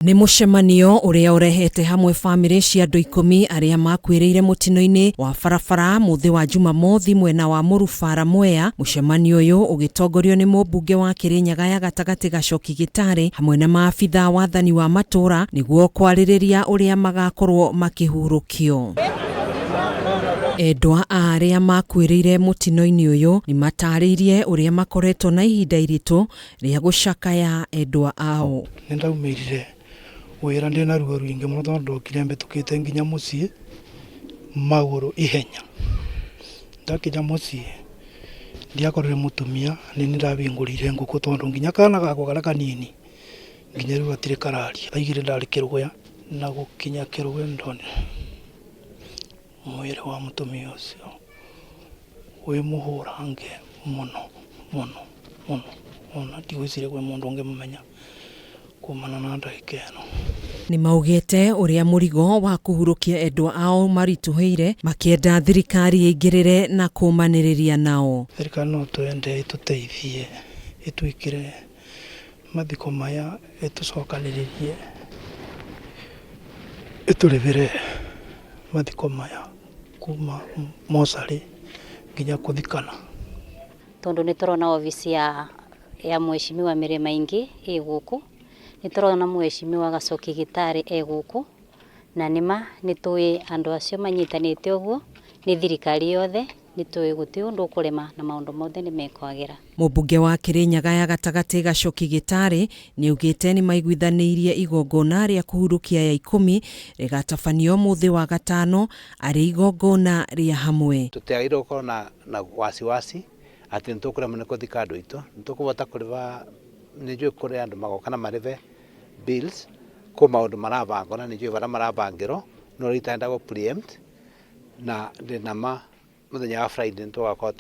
Nĩ mũcemanio ũrĩa ũrehete hamwe bamĩrĩ cia andũ 10 arĩa makuĩrĩire mũtino-inĩ wa barabara mũthĩ wa Jumamothi mwena wa Mũrubara Mwea. Mũcemanio ũyũ ũgĩtongorio nĩ mũmbunge wa Kĩrĩnyaga ya gatagatĩ Gacoki Gĩtarĩ hamwe na maabitha wathani wa matũra nĩguo kwarĩrĩria ũrĩa magakorwo makĩhurũkio. Endwa a arĩa makuĩrĩire mũtino-inĩ ũyũ nĩ matarĩirie ũrĩa makoretwo na ihinda iritũ rĩa gũcakaya endwa ao. Nĩndaumĩrire wĩra ndĩna ruo rwingĩ mũno tondũ ndokire mbĩtũkĩte nginya mũciĩ magũrũ ihenya. Ndakinya mũciĩ ndiakorire mũtumia nĩ nĩndabingũrire ngũkũ tondũ nginya kana gakwa karĩa kanini nginya rĩu gatirĩ kararia. Aigire ndarĩ Kĩrũgũya na gũkinya Kĩrũgũya ndona mwĩrĩ wa mũtumia ũcio wĩ mũhũrange mũno ona ndigwĩciria kwĩ mũndũ ũngĩmũmenya kumana na ndagĩka ĩno. Nĩ maugĩte ũrĩa mũrigo wa kũhurũkia endwa ao maritũhĩire makĩenda thirikari ĩingĩrĩre na kũmanĩrĩria nao. Thirikari no twende ĩtũteithie ĩtwĩkĩre mathiko maya ĩtũcokanĩrĩrie ĩtũrĩhĩre mathiko maya kuma mocarĩ nginya kũthikana. Tondũ nĩ tũrona obici ya Mheshimiwa Mĩrĩ Maingi ĩ gũkũ, nĩ tũrona Mheshimiwa Gacoki Gĩtarĩ ĩ gũkũ, na nĩma nĩ tũĩ andũ acio manyitanĩte ũguo nĩ thirikari yothe nĩ tũĩ gũtirĩ ũndũ ũkũrema na maũndũ mothe nĩ mekwagĩra. Mũmbunge wa Kĩrĩnyaga ya gatagatĩ Gacoki Gĩtarĩ nĩ augĩte nĩ maiguithanĩirie igongona rĩa kũhurũkia ya 10 rĩgatabanio mũthĩ wa gatano arĩ igongona rĩa hamwe. Tũtiagĩrĩirwo gũkorwo na wasiwasi atĩ nĩtũkũremwo nĩ gũthika andũ aitũ, nĩtũkũbota kũrĩba. Nĩnjũĩ kũrĩ andũ magoka na marĩbe bills kũ maũndũ marabangwo na nĩnjũĩ bara marabangĩrwo no ritenda gũ preempt na ndĩnama mũthenya wa Friday nĩtũgakorwo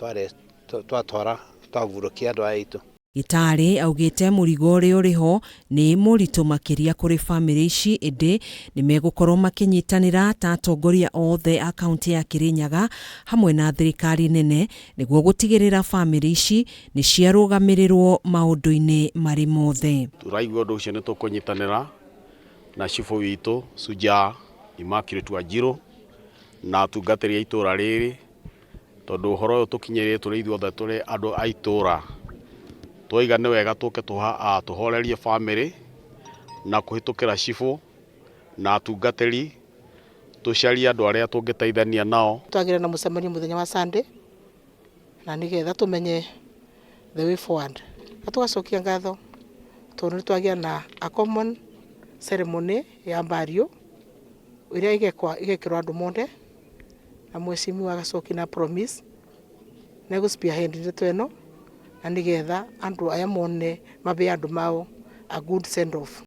twatwara twahurũkia andũ aya aitũ. Gĩtarĩ augĩte mũrigo ũrĩa ũrĩho nĩ mũritũ makĩria kũrĩ bamĩrĩ ici, ĩndĩ nĩ megũkorwo makĩnyitanĩra ta atongoria othe a kaunti ya Kĩrĩnyaga hamwe na thirikari nene nĩguo gũtigĩrĩra bamĩrĩ ici nĩ ciarũgamĩrĩrwo maũndũ-inĩ marĩ mothe. Tũraigua ũndũ ũcio nĩ tũkũnyitanĩra na cibũ witũ Shujaa Immaculate Wanjirũ na atungatĩri a itũra rĩrĩ, tondũ ũhoro ũyũ tũkinyĩrĩte tũrĩ ithuothe tũrĩ andũ a itũra. Twoiga nĩ wega tũke tũhorerie bamĩrĩ na kũhĩtũkĩra cibũ na atungatĩri tũcarie andũ arĩa tũngĩteithania nao. Twagĩra na mũcemanio mũthenya wa Sunday na nĩgetha tũmenye the way forward. Na tũgacokia ngatho tondũ nĩ twagĩa na a common ceremony ya burial ĩrĩa igekĩrwo andũ mothe na Mheshimiwa Gacoki na promise na gũspearhead ndeto ĩno na nĩgetha andũ aya mone mabe andũ mao a good send off.